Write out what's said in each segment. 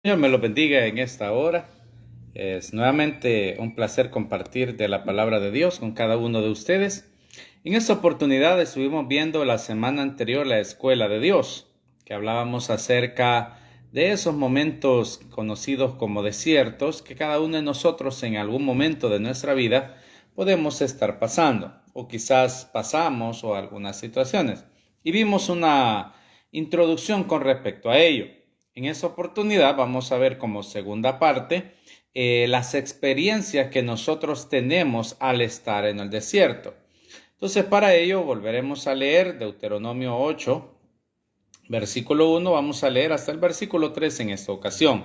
Señor me lo bendiga en esta hora. Es nuevamente un placer compartir de la palabra de Dios con cada uno de ustedes. En esta oportunidad estuvimos viendo la semana anterior la escuela de Dios, que hablábamos acerca de esos momentos conocidos como desiertos que cada uno de nosotros en algún momento de nuestra vida podemos estar pasando, o quizás pasamos o algunas situaciones. Y vimos una introducción con respecto a ello. En esta oportunidad vamos a ver como segunda parte las experiencias que nosotros tenemos al estar en el desierto. Entonces para ello volveremos a leer Deuteronomio 8, versículo 1, vamos a leer hasta el versículo 3 en esta ocasión.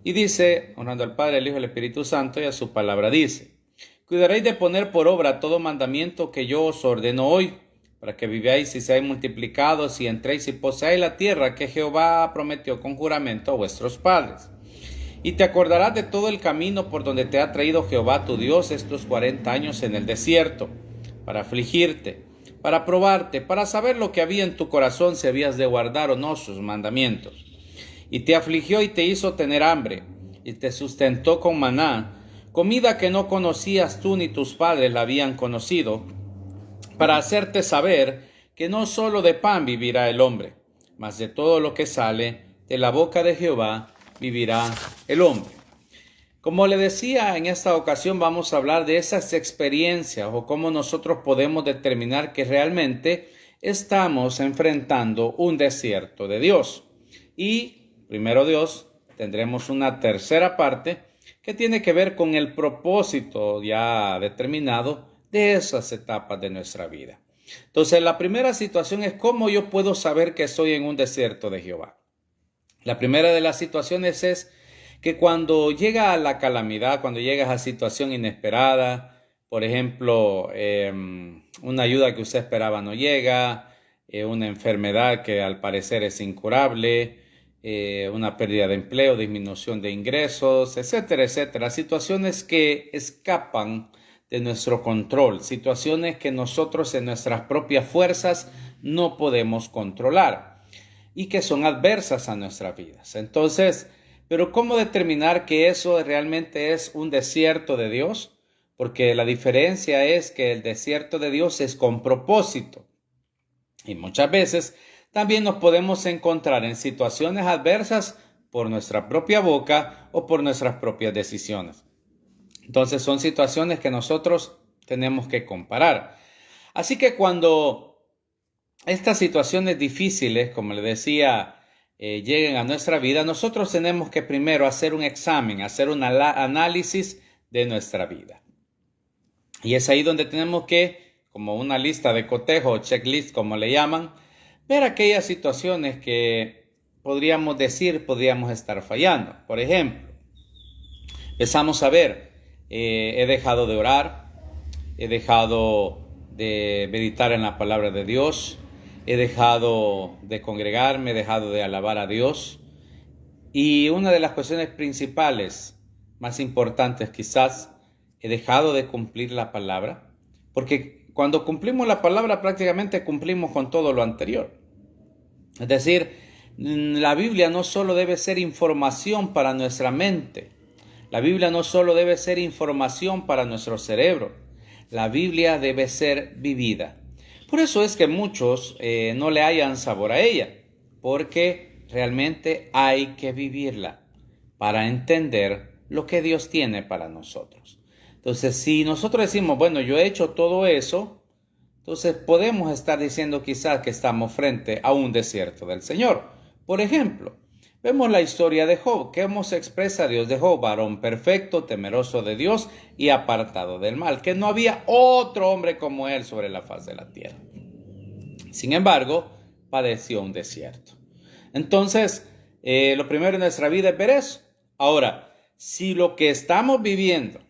Y dice, honrando al Padre, al Hijo y al Espíritu Santo, y a su palabra dice: cuidaréis de poner por obra todo mandamiento que yo os ordeno hoy, para que viváis y seáis multiplicados y entréis y poseáis la tierra que Jehová prometió con juramento a vuestros padres. Y te acordarás de todo el camino por donde te ha traído Jehová tu Dios estos 40 años en el desierto, para afligirte, para probarte, para saber lo que había en tu corazón, si habías de guardar o no sus mandamientos. Y te afligió y te hizo tener hambre, y te sustentó con maná, comida que no conocías tú ni tus padres la habían conocido, para hacerte saber que no solo de pan vivirá el hombre, mas de todo lo que sale de la boca de Jehová vivirá el hombre. Como le decía, en esta ocasión vamos a hablar de esas experiencias o cómo nosotros podemos determinar que realmente estamos enfrentando un desierto de Dios. Y, primero Dios, tendremos una tercera parte que tiene que ver con el propósito ya determinado de esas etapas de nuestra vida. Entonces, la primera situación es cómo yo puedo saber que estoy en un desierto de Jehová. La primera de las situaciones es que cuando llega la calamidad, cuando llega esa situación inesperada, por ejemplo, una ayuda que usted esperaba no llega, una enfermedad que al parecer es incurable, una pérdida de empleo, disminución de ingresos, etcétera, etcétera. Situaciones que escapan de nuestro control, situaciones que nosotros en nuestras propias fuerzas no podemos controlar y que son adversas a nuestras vidas. Entonces, pero ¿cómo determinar que eso realmente es un desierto de Dios? Porque la diferencia es que el desierto de Dios es con propósito. Y muchas veces también nos podemos encontrar en situaciones adversas por nuestra propia boca o por nuestras propias decisiones. Entonces son situaciones que nosotros tenemos que comparar. Así que cuando estas situaciones difíciles, como le decía, lleguen a nuestra vida, nosotros tenemos que primero hacer un examen, hacer un análisis de nuestra vida. Y es ahí donde tenemos que, como una lista de cotejo o checklist, como le llaman, ver aquellas situaciones que podríamos decir, podríamos estar fallando. Por ejemplo, empezamos a ver, he dejado de orar, he dejado de meditar en la palabra de Dios, he dejado de congregarme, he dejado de alabar a Dios. Y una de las cuestiones principales, más importantes quizás, he dejado de cumplir la palabra, porque cuando cumplimos la palabra prácticamente cumplimos con todo lo anterior. Es decir, la Biblia no solo debe ser información para nuestra mente, la Biblia no solo debe ser información para nuestro cerebro, la Biblia debe ser vivida. Por eso es que muchos no le hallan sabor a ella, porque realmente hay que vivirla para entender lo que Dios tiene para nosotros. Entonces, si nosotros decimos, bueno, yo he hecho todo eso, entonces podemos estar diciendo quizás que estamos frente a un desierto del Señor. Por ejemplo, vemos la historia de Job. ¿Qué se expresa Dios de Job? Varón perfecto, temeroso de Dios y apartado del mal. Que no había otro hombre como él sobre la faz de la tierra. Sin embargo, padeció un desierto. Entonces, lo primero en nuestra vida es ver eso. Ahora, si lo que estamos viviendo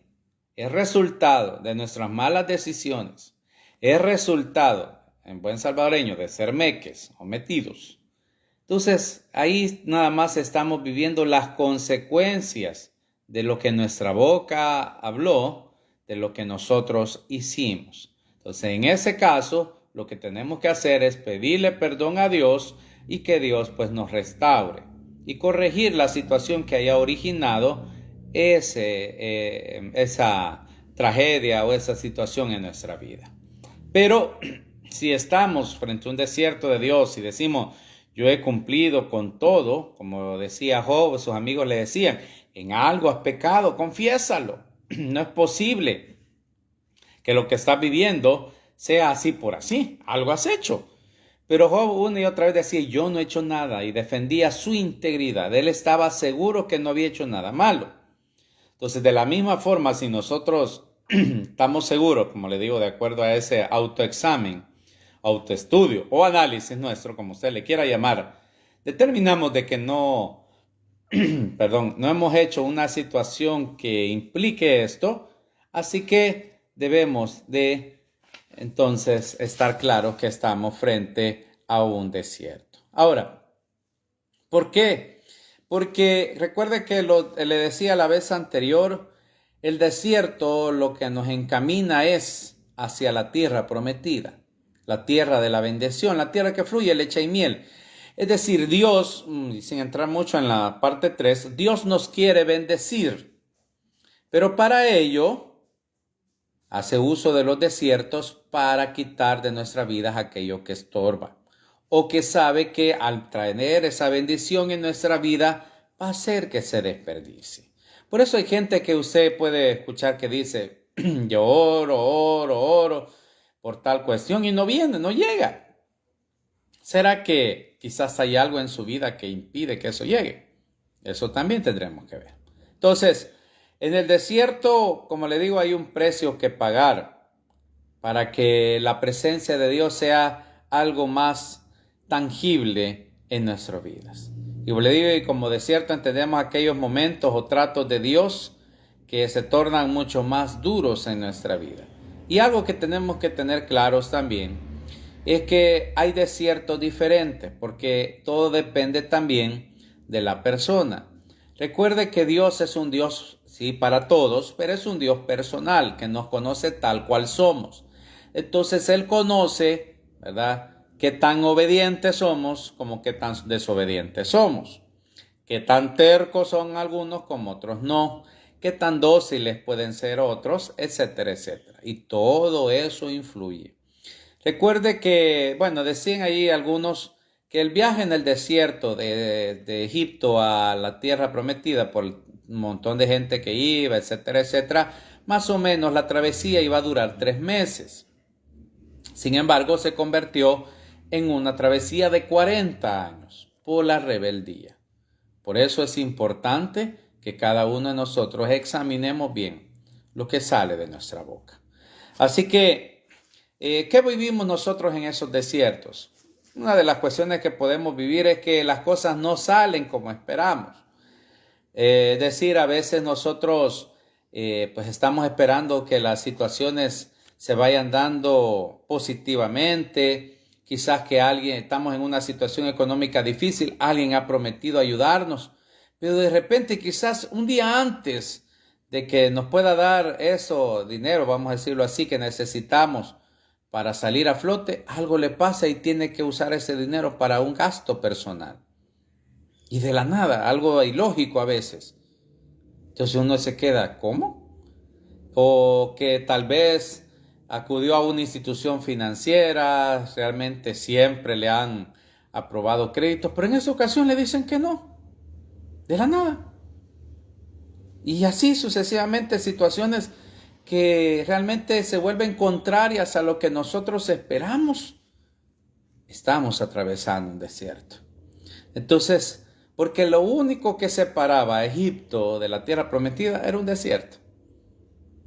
es resultado de nuestras malas decisiones, es resultado, en buen salvadoreño, de ser meques o metidos, entonces ahí nada más estamos viviendo las consecuencias de lo que nuestra boca habló, de lo que nosotros hicimos. Entonces en ese caso lo que tenemos que hacer es pedirle perdón a Dios y que Dios pues nos restaure. y corregir la situación que haya originado esa tragedia o esa situación en nuestra vida. Pero si estamos frente a un desierto de Dios y decimos, yo he cumplido con todo, como decía Job, sus amigos le decían, en algo has pecado, confiésalo. No es posible que lo que estás viviendo sea así por así, algo has hecho. Pero Job una y otra vez decía, yo no he hecho nada, y defendía su integridad. Él estaba seguro que no había hecho nada malo. Entonces, de la misma forma, si nosotros estamos seguros, como le digo, de acuerdo a ese autoexamen, autoestudio o análisis nuestro, como usted le quiera llamar, determinamos de que no, no hemos hecho una situación que implique esto, así que debemos de entonces estar claro que estamos frente a un desierto. Ahora, ¿por qué? Porque recuerde que le decía la vez anterior, el desierto lo que nos encamina es hacia la tierra prometida, la tierra de la bendición, la tierra que fluye leche y miel. Es decir, Dios, sin entrar mucho en la parte 3, Dios nos quiere bendecir, pero para ello hace uso de los desiertos para quitar de nuestra vida aquello que estorba, o que sabe que al traer esa bendición en nuestra vida va a hacer que se desperdicie. Por eso hay gente que usted puede escuchar que dice, yo oro por tal cuestión y no viene, no llega. ¿Será que quizás hay algo en su vida que impide que eso llegue? Eso también tendremos que ver. Entonces, en el desierto, como le digo, hay un precio que pagar para que la presencia de Dios sea algo más tangible en nuestras vidas. Y le digo, y como desierto entendemos aquellos momentos o tratos de Dios que se tornan mucho más duros en nuestra vida. Y algo que tenemos que tener claros también es que hay desiertos diferentes, porque todo depende también de la persona. Recuerde que Dios es un Dios, sí, para todos, pero es un Dios personal, que nos conoce tal cual somos. Entonces Él conoce, ¿verdad?, qué tan obedientes somos como qué tan desobedientes somos. Qué tan tercos son algunos como otros no. Qué tan dóciles pueden ser otros, etcétera, etcétera. Y todo eso influye. Recuerde que, decían ahí algunos que el viaje en el desierto de Egipto a la tierra prometida por un montón de gente que iba, etcétera, etcétera, más o menos la travesía iba a durar 3 meses. Sin embargo, se convirtió en una travesía de 40 años por la rebeldía. Por eso es importante que cada uno de nosotros examinemos bien lo que sale de nuestra boca. Así que, ¿qué vivimos nosotros en esos desiertos? Una de las cuestiones que podemos vivir es que las cosas no salen como esperamos. Es decir, a veces nosotros pues estamos esperando que las situaciones se vayan dando positivamente. Quizás que estamos en una situación económica difícil, alguien ha prometido ayudarnos, pero de repente quizás un día antes de que nos pueda dar eso, dinero, vamos a decirlo así, que necesitamos para salir a flote, algo le pasa y tiene que usar ese dinero para un gasto personal. Y de la nada, algo ilógico a veces. Entonces uno se queda, ¿cómo? O que tal vez acudió a una institución financiera, realmente siempre le han aprobado créditos, pero en esa ocasión le dicen que no, de la nada. Y así sucesivamente situaciones que realmente se vuelven contrarias a lo que nosotros esperamos. Estamos atravesando un desierto. Entonces, porque lo único que separaba a Egipto de la tierra prometida era un desierto.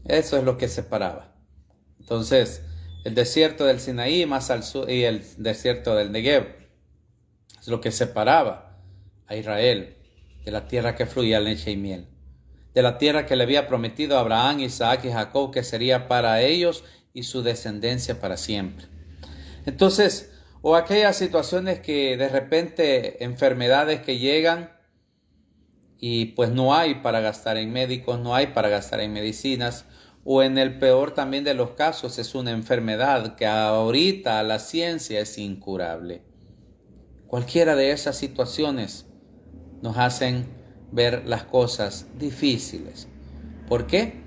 Eso es lo que separaba. Entonces, el desierto del Sinaí más al sur y el desierto del Negev es lo que separaba a Israel de la tierra que fluía leche y miel, de la tierra que le había prometido a Abraham, Isaac y Jacob, que sería para ellos y su descendencia para siempre. Entonces, o aquellas situaciones que de repente, enfermedades que llegan y pues no hay para gastar en médicos, no hay para gastar en medicinas, o en el peor también de los casos es una enfermedad que ahorita la ciencia es incurable. Cualquiera de esas situaciones nos hacen ver las cosas difíciles. ¿Por qué?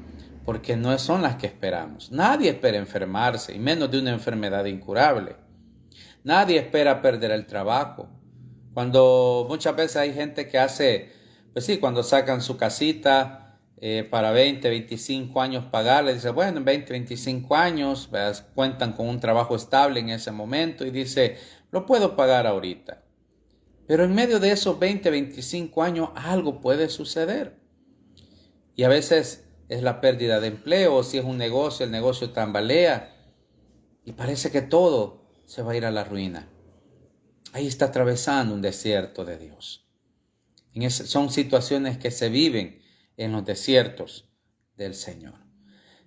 Porque no son las que esperamos. Nadie espera enfermarse, y menos de una enfermedad incurable. Nadie espera perder el trabajo. Cuando muchas veces hay gente que hace, pues sí, cuando sacan su casita para 20, 25 años pagarle, dice, bueno, en 20, 25 años, ¿verdad? Cuentan con un trabajo estable en ese momento y dice, lo puedo pagar ahorita. Pero en medio de esos 20, 25 años algo puede suceder. Y a veces es la pérdida de empleo, o si es un negocio, el negocio tambalea y parece que todo se va a ir a la ruina. Ahí está atravesando un desierto de Dios. Son situaciones que se viven en los desiertos del Señor.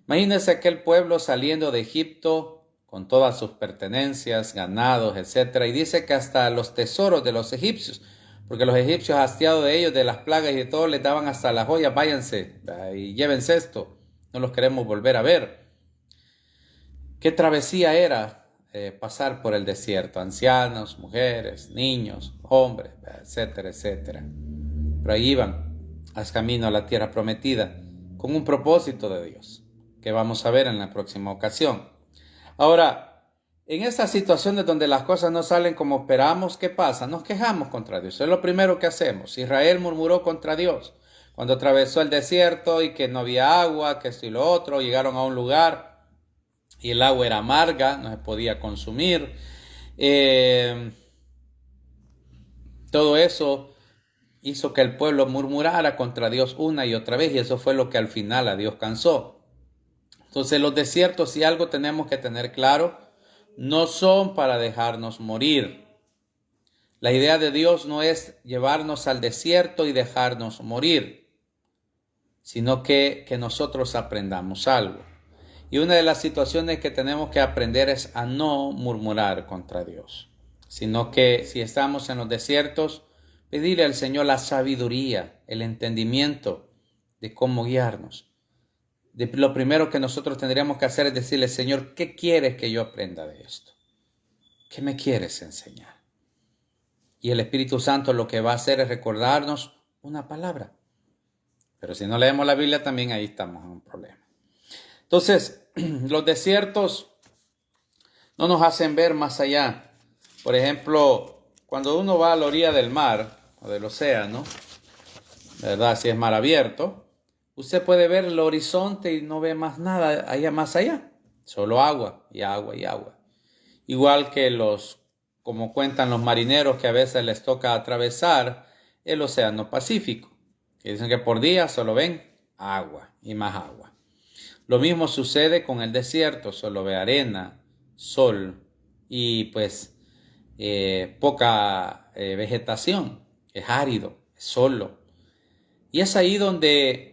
Imagínense aquel pueblo saliendo de Egipto con todas sus pertenencias, ganados, etc. Y dice que hasta los tesoros de los egipcios, porque los egipcios, hastiados de ellos, de las plagas y de todo, les daban hasta las joyas, váyanse y llévense esto, no los queremos volver a ver. Qué travesía era pasar por el desierto, ancianos, mujeres, niños, hombres, etcétera, etcétera. Pero ahí iban al camino a la tierra prometida con un propósito de Dios, que vamos a ver en la próxima ocasión. Ahora, en estas situaciones donde las cosas no salen como esperamos, ¿qué pasa? Nos quejamos contra Dios. Eso es lo primero que hacemos. Israel murmuró contra Dios cuando atravesó el desierto y que no había agua, que esto y lo otro. Llegaron a un lugar y el agua era amarga, no se podía consumir. Todo eso hizo que el pueblo murmurara contra Dios una y otra vez, y eso fue lo que al final a Dios cansó. Entonces los desiertos, si algo tenemos que tener claro, no son para dejarnos morir. La idea de Dios no es llevarnos al desierto y dejarnos morir, sino que nosotros aprendamos algo. Y una de las situaciones que tenemos que aprender es a no murmurar contra Dios, sino que si estamos en los desiertos, pedirle al Señor la sabiduría, el entendimiento de cómo guiarnos. Lo primero que nosotros tendríamos que hacer es decirle, Señor, ¿qué quieres que yo aprenda de esto? ¿Qué me quieres enseñar? Y el Espíritu Santo lo que va a hacer es recordarnos una palabra. Pero si no leemos la Biblia, también ahí estamos en un problema. Entonces, los desiertos no nos hacen ver más allá. Por ejemplo, cuando uno va a la orilla del mar o del océano, ¿verdad? Si es mar abierto, usted puede ver el horizonte y no ve más nada allá más allá. Solo agua y agua y agua. Igual que como cuentan los marineros que a veces les toca atravesar el océano Pacífico, que dicen que por día solo ven agua y más agua. Lo mismo sucede con el desierto, solo ve arena, sol y pues poca vegetación, es árido, es solo. Y es ahí donde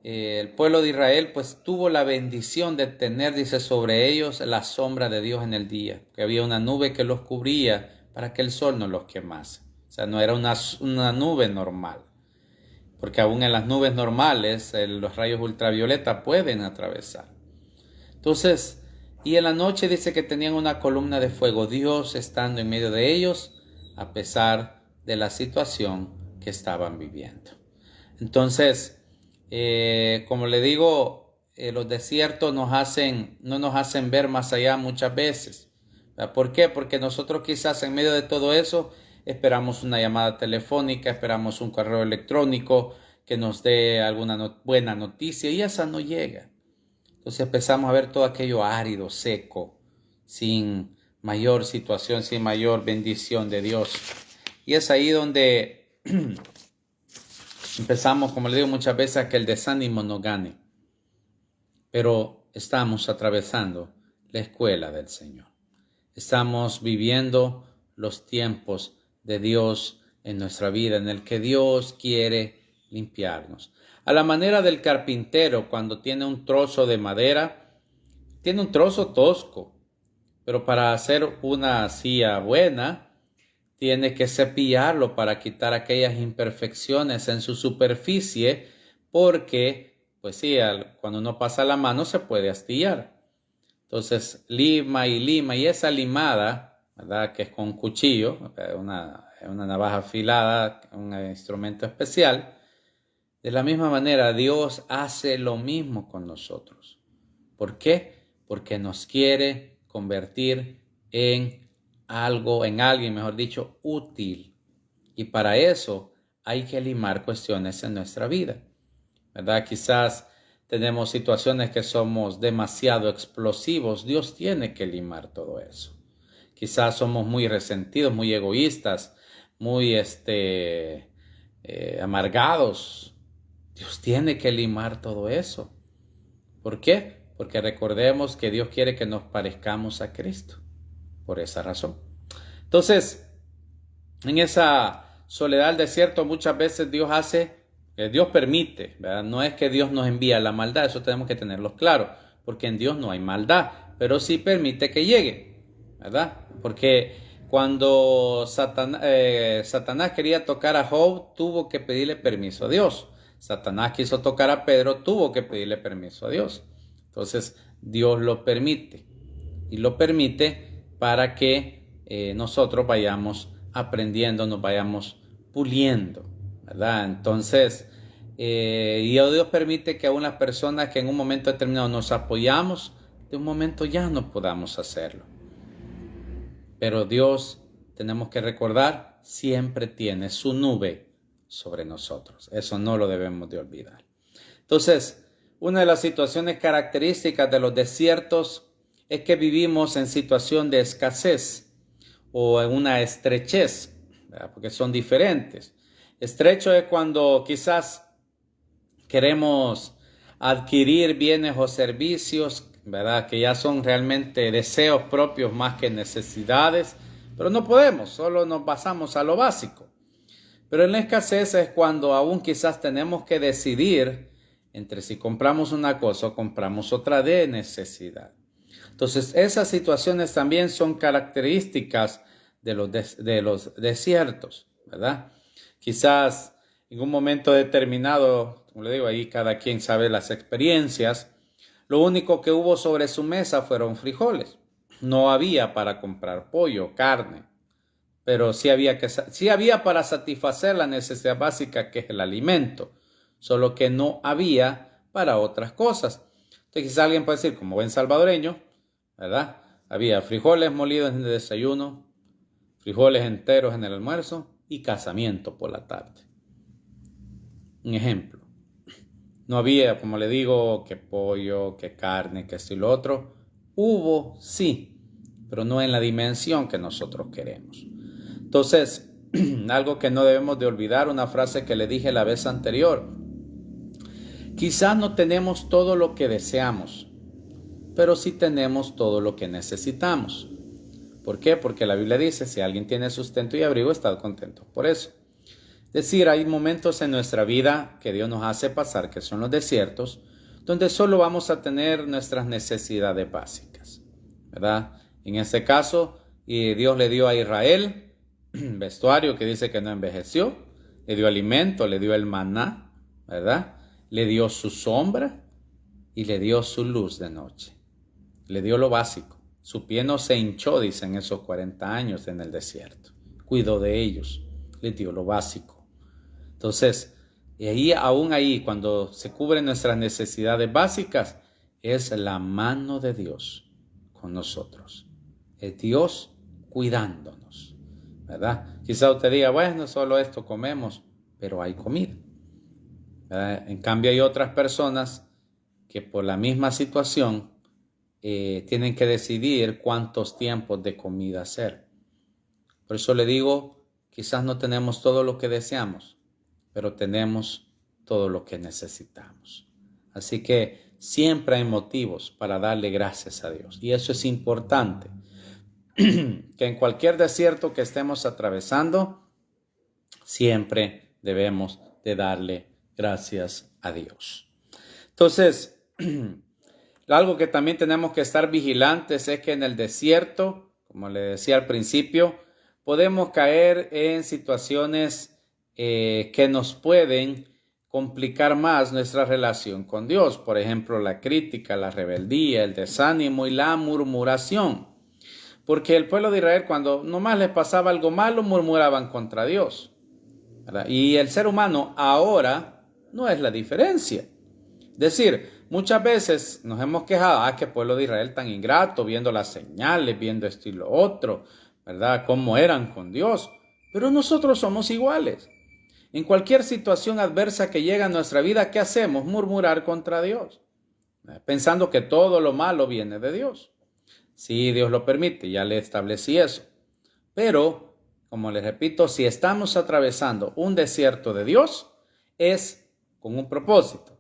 el pueblo de Israel pues tuvo la bendición de tener, dice, sobre ellos la sombra de Dios en el día, que había una nube que los cubría para que el sol no los quemase. O sea, no era una nube normal, porque aún en las nubes normales los rayos ultravioleta pueden atravesar. Entonces, y en la noche dice que tenían una columna de fuego, Dios estando en medio de ellos a pesar de la situación que estaban viviendo. Entonces, como le digo, los desiertos no nos hacen ver más allá muchas veces. ¿Por qué? Porque nosotros quizás en medio de todo eso esperamos una llamada telefónica, esperamos un correo electrónico que nos dé alguna buena noticia y esa no llega. Entonces empezamos a ver todo aquello árido, seco, sin mayor situación, sin mayor bendición de Dios. Y es ahí donde empezamos, como le digo muchas veces, a que el desánimo nos gane. Pero estamos atravesando la escuela del Señor. Estamos viviendo los tiempos de Dios en nuestra vida, en el que Dios quiere limpiarnos. A la manera del carpintero, cuando tiene un trozo de madera, tiene un trozo tosco, pero para hacer una silla buena, tiene que cepillarlo para quitar aquellas imperfecciones en su superficie, porque, pues sí, cuando uno pasa la mano se puede astillar. Entonces, lima y esa limada, ¿verdad? Que es con un cuchillo, una navaja afilada, un instrumento especial. De la misma manera, Dios hace lo mismo con nosotros. ¿Por qué? Porque nos quiere convertir en algo, en alguien, mejor dicho, útil. Y para eso hay que limar cuestiones en nuestra vida, ¿verdad? Quizás tenemos situaciones que somos demasiado explosivos. Dios tiene que limar todo eso. Quizás somos muy resentidos, muy egoístas, muy amargados. Dios tiene que limar todo eso. ¿Por qué? Porque recordemos que Dios quiere que nos parezcamos a Cristo. Por esa razón. Entonces, en esa soledad del desierto muchas veces Dios permite, ¿verdad? No es que Dios nos envía la maldad, eso tenemos que tenerlo claro, porque en Dios no hay maldad, pero sí permite que llegue, ¿verdad? Porque cuando Satanás quería tocar a Job, tuvo que pedirle permiso a Dios. Satanás quiso tocar a Pedro, tuvo que pedirle permiso a Dios. Entonces, Dios lo permite, y lo permite para que nosotros vayamos aprendiendo, nos vayamos puliendo, ¿verdad? Entonces, y Dios permite que aún las personas que en un momento determinado nos apoyamos, de un momento ya no podamos hacerlo. Pero Dios, tenemos que recordar, siempre tiene su nube sobre nosotros. Eso no lo debemos de olvidar. Entonces, una de las situaciones características de los desiertos es que vivimos en situación de escasez o en una estrechez, ¿verdad? Porque son diferentes. Estrecho es cuando quizás queremos adquirir bienes o servicios, ¿verdad? Que ya son realmente deseos propios más que necesidades, pero no podemos, solo nos basamos a lo básico. Pero en la escasez es cuando aún quizás tenemos que decidir entre si compramos una cosa o compramos otra de necesidad. Entonces, esas situaciones también son características de los desiertos, ¿verdad? Quizás en un momento determinado, como le digo, ahí cada quien sabe las experiencias, lo único que hubo sobre su mesa fueron frijoles. No había para comprar pollo, carne, pero sí había para satisfacer la necesidad básica que es el alimento, solo que no había para otras cosas. Entonces quizás alguien puede decir, como buen salvadoreño, ¿verdad? Había frijoles molidos en el desayuno, frijoles enteros en el almuerzo y casamiento por la tarde. Un ejemplo. No había, como le digo, que pollo, que carne, que esto y lo otro. Hubo, sí, pero no en la dimensión que nosotros queremos. Entonces, algo que no debemos de olvidar, una frase que le dije la vez anterior. Quizás no tenemos todo lo que deseamos, pero sí tenemos todo lo que necesitamos. ¿Por qué? Porque la Biblia dice, si alguien tiene sustento y abrigo, está contento por eso. Es decir, hay momentos en nuestra vida que Dios nos hace pasar, que son los desiertos, donde solo vamos a tener nuestras necesidades básicas, ¿verdad? En este caso, Dios le dio a Israel vestuario que dice que no envejeció, le dio alimento, le dio el maná, ¿verdad? Le dio su sombra y le dio su luz de noche. Le dio lo básico. Su pie no se hinchó, dicen, esos 40 años en el desierto. Cuidó de ellos, les dio lo básico. Entonces, y aún ahí, cuando se cubren nuestras necesidades básicas, es la mano de Dios con nosotros. Es Dios cuidándonos, ¿verdad? Quizá usted diga, bueno, solo esto comemos, pero hay comida, ¿verdad? En cambio, hay otras personas que por la misma situación tienen que decidir cuántos tiempos de comida hacer. Por eso le digo, quizás no tenemos todo lo que deseamos, pero tenemos todo lo que necesitamos. Así que siempre hay motivos para darle gracias a Dios. Y eso es importante, que en cualquier desierto que estemos atravesando, siempre debemos de darle gracias a Dios. Entonces, algo que también tenemos que estar vigilantes es que en el desierto, como le decía al principio, podemos caer en situaciones que nos pueden complicar más nuestra relación con Dios. Por ejemplo, la crítica, la rebeldía, el desánimo y la murmuración. Porque el pueblo de Israel, cuando nomás les pasaba algo malo, murmuraban contra Dios, ¿verdad? Y el ser humano ahora no es la diferencia. Es decir, muchas veces nos hemos quejado, que el pueblo de Israel tan ingrato, viendo las señales, viendo esto y lo otro, ¿verdad? Cómo eran con Dios. Pero nosotros somos iguales. En cualquier situación adversa que llega a nuestra vida, ¿qué hacemos? Murmurar contra Dios, pensando que todo lo malo viene de Dios. Si Dios lo permite, ya le establecí eso. Pero, como les repito, si estamos atravesando un desierto de Dios, es con un propósito.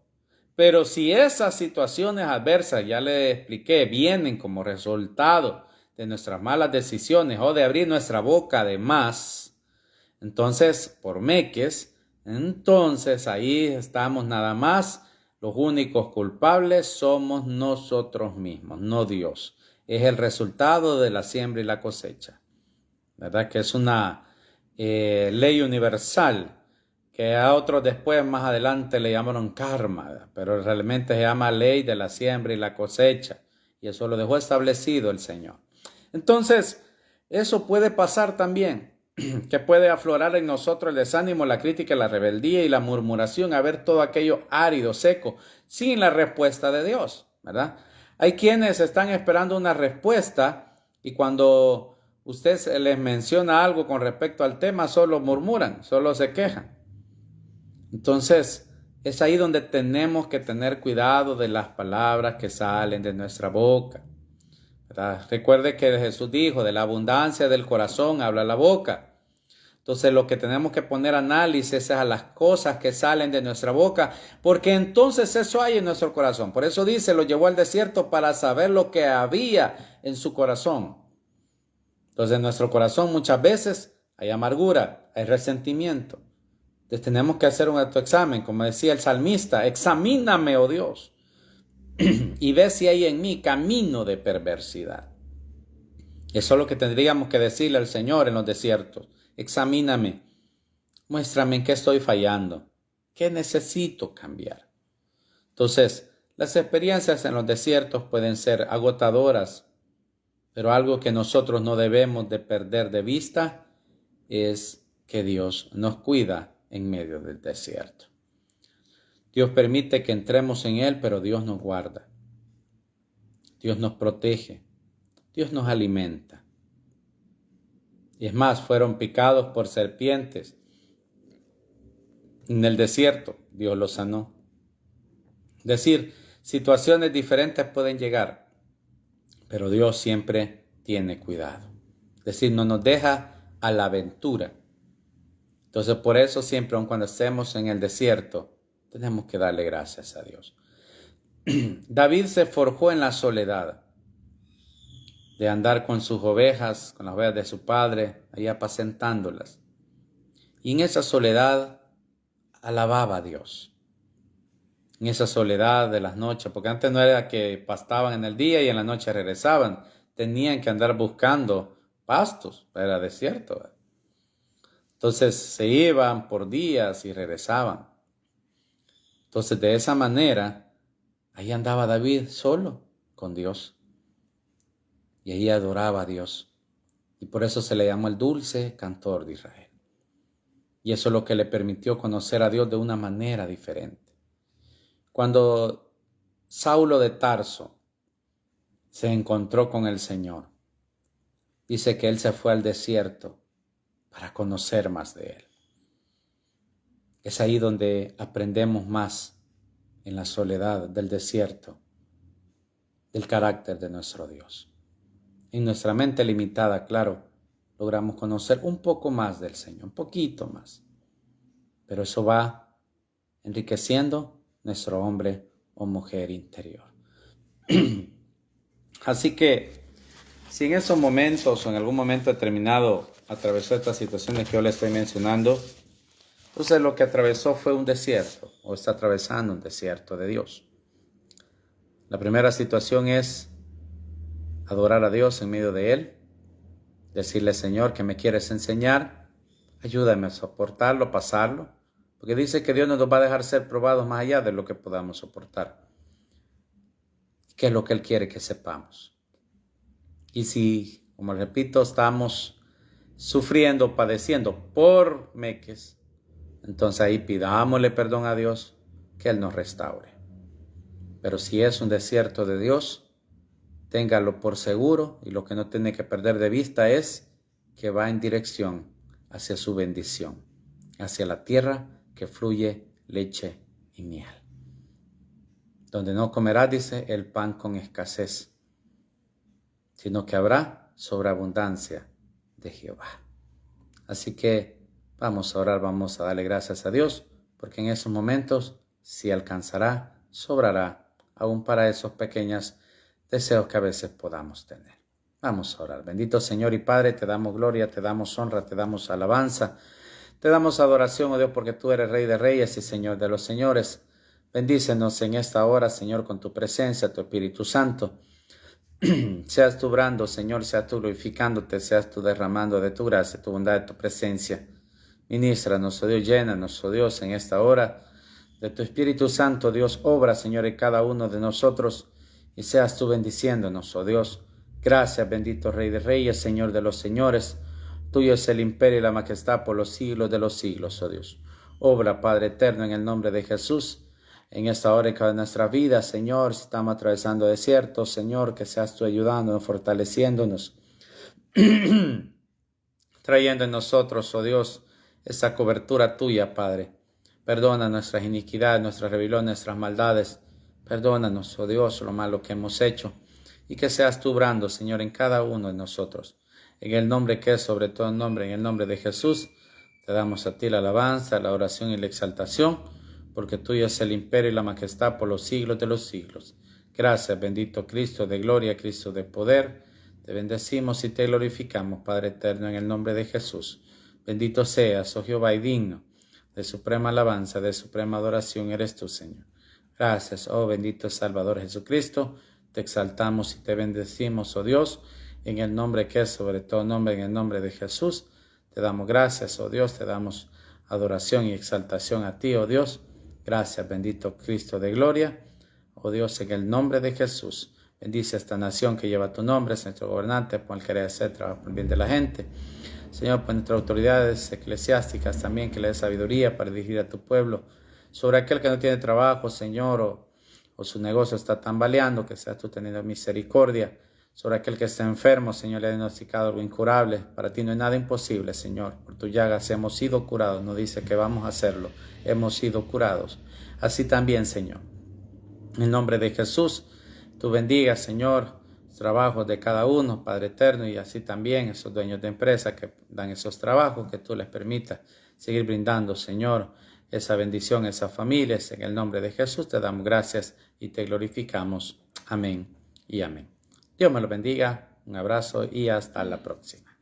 Pero si esas situaciones adversas, ya le expliqué, vienen como resultado de nuestras malas decisiones o de abrir nuestra boca de más, entonces, por meques, entonces ahí estamos nada más. Los únicos culpables somos nosotros mismos, no Dios. Es el resultado de la siembra y la cosecha. ¿Verdad? Que es una ley universal que a otros después, más adelante, le llamaron karma, ¿verdad? Pero realmente se llama ley de la siembra y la cosecha. Y eso lo dejó establecido el Señor. Entonces, eso puede pasar también, que puede aflorar en nosotros el desánimo, la crítica, la rebeldía y la murmuración, a ver todo aquello árido, seco, sin la respuesta de Dios, ¿verdad? Hay quienes están esperando una respuesta y cuando usted les menciona algo con respecto al tema, solo murmuran, solo se quejan. Entonces, es ahí donde tenemos que tener cuidado de las palabras que salen de nuestra boca, ¿verdad? Recuerde que Jesús dijo, de la abundancia del corazón habla la boca. Entonces lo que tenemos que poner análisis es a las cosas que salen de nuestra boca, porque entonces eso hay en nuestro corazón. Por eso dice, lo llevó al desierto para saber lo que había en su corazón. Entonces en nuestro corazón muchas veces hay amargura, hay resentimiento. Entonces tenemos que hacer un autoexamen, como decía el salmista, examíname, oh Dios, y ve si hay en mí camino de perversidad. Eso es lo que tendríamos que decirle al Señor en los desiertos. Examíname, muéstrame en qué estoy fallando, qué necesito cambiar. Entonces, las experiencias en los desiertos pueden ser agotadoras, pero algo que nosotros no debemos de perder de vista es que Dios nos cuida en medio del desierto. Dios permite que entremos en Él, pero Dios nos guarda. Dios nos protege. Dios nos alimenta. Y es más, fueron picados por serpientes. En el desierto, Dios los sanó. Es decir, situaciones diferentes pueden llegar, pero Dios siempre tiene cuidado. Es decir, no nos deja a la aventura. Entonces, por eso siempre, aun cuando estemos en el desierto, tenemos que darle gracias a Dios. David se forjó en la soledad, de andar con sus ovejas, con las ovejas de su padre, ahí apacentándolas. Y en esa soledad alababa a Dios. En esa soledad de las noches, porque antes no era que pastaban en el día y en la noche regresaban. Tenían que andar buscando pastos, era desierto. Entonces se iban por días y regresaban. Entonces de esa manera, ahí andaba David solo con Dios. Y ahí adoraba a Dios. Y por eso se le llamó el dulce cantor de Israel. Y eso es lo que le permitió conocer a Dios de una manera diferente. Cuando Saulo de Tarso se encontró con el Señor, dice que él se fue al desierto para conocer más de Él. Es ahí donde aprendemos más, en la soledad del desierto, del carácter de nuestro Dios. En nuestra mente limitada, claro, logramos conocer un poco más del Señor, un poquito más. Pero eso va enriqueciendo nuestro hombre o mujer interior. Así que, si en esos momentos o en algún momento determinado atravesó estas situaciones que yo le estoy mencionando, entonces lo que atravesó fue un desierto, o está atravesando un desierto de Dios. La primera situación es adorar a Dios en medio de Él, decirle, Señor, ¿qué me quieres enseñar? Ayúdame a soportarlo, pasarlo, porque dice que Dios no nos va a dejar ser probados más allá de lo que podamos soportar, que es lo que Él quiere que sepamos. Y si Como repito, estamos sufriendo, padeciendo por Meques. Entonces ahí pidámosle perdón a Dios, que Él nos restaure. Pero si es un desierto de Dios, téngalo por seguro, y lo que no tiene que perder de vista es que va en dirección hacia su bendición, hacia la tierra que fluye leche y miel. Donde no comerá, dice, el pan con escasez, sino que habrá sobreabundancia de Jehová. Así que vamos a orar, vamos a darle gracias a Dios, porque en esos momentos sí alcanzará, sobrará, aún para esos pequeños deseos que a veces podamos tener. Vamos a orar. Bendito Señor y Padre, te damos gloria, te damos honra, te damos alabanza, te damos adoración, oh Dios, porque tú eres Rey de Reyes y Señor de los Señores. Bendícenos en esta hora, Señor, con tu presencia, tu Espíritu Santo. Seas tú obrando, Señor, seas tú glorificándote, seas tú derramando de tu gracia, tu bondad, de tu presencia. Ministranos, oh Dios, llénanos, oh Dios, en esta hora de tu Espíritu Santo. Dios, obra, Señor, en cada uno de nosotros, y seas tú bendiciéndonos, oh Dios. Gracias, bendito Rey de Reyes, Señor de los Señores. Tuyo es el imperio y la majestad por los siglos de los siglos, oh Dios. Obra, Padre eterno, en el nombre de Jesús. En esta hora de nuestra vida, Señor, si estamos atravesando desiertos, Señor, que seas tú ayudándonos, fortaleciéndonos, trayendo en nosotros, oh Dios, esa cobertura tuya, Padre. Perdona nuestras iniquidades, nuestras rebeliones, nuestras maldades. Perdónanos, oh Dios, lo malo que hemos hecho, y que seas tú obrando, Señor, en cada uno de nosotros. En el nombre que es sobre todo nombre, en el nombre de Jesús, te damos a ti la alabanza, la oración y la exaltación, porque tuyo es el imperio y la majestad por los siglos de los siglos. Gracias, bendito Cristo de gloria, Cristo de poder. Te bendecimos y te glorificamos, Padre eterno, en el nombre de Jesús. Bendito seas, oh Jehová, y digno de suprema alabanza, de suprema adoración eres tú, Señor. Gracias, oh bendito Salvador Jesucristo. Te exaltamos y te bendecimos, oh Dios, en el nombre que es sobre todo nombre, en el nombre de Jesús. Te damos gracias, oh Dios, te damos adoración y exaltación a ti, oh Dios. Gracias, bendito Cristo de gloria. Oh Dios, en el nombre de Jesús, bendice esta nación que lleva tu nombre, es nuestro gobernante, por el querer hacer trabajo por el bien de la gente. Señor, por nuestras autoridades eclesiásticas también, que le dé sabiduría para dirigir a tu pueblo. Sobre aquel que no tiene trabajo, Señor, o su negocio está tambaleando, que seas tú teniendo misericordia. Sobre aquel que está enfermo, Señor, le ha diagnosticado algo incurable. Para ti no hay nada imposible, Señor. Por tu llagas hemos sido curados. No dice que vamos a hacerlo. Hemos sido curados. Así también, Señor. En el nombre de Jesús, tú bendigas, Señor, los trabajos de cada uno, Padre eterno, y así también esos dueños de empresa que dan esos trabajos, que tú les permitas seguir brindando, Señor, esa bendición a esas familias. En el nombre de Jesús te damos gracias y te glorificamos. Amén y amén. Dios me lo bendiga, un abrazo y hasta la próxima.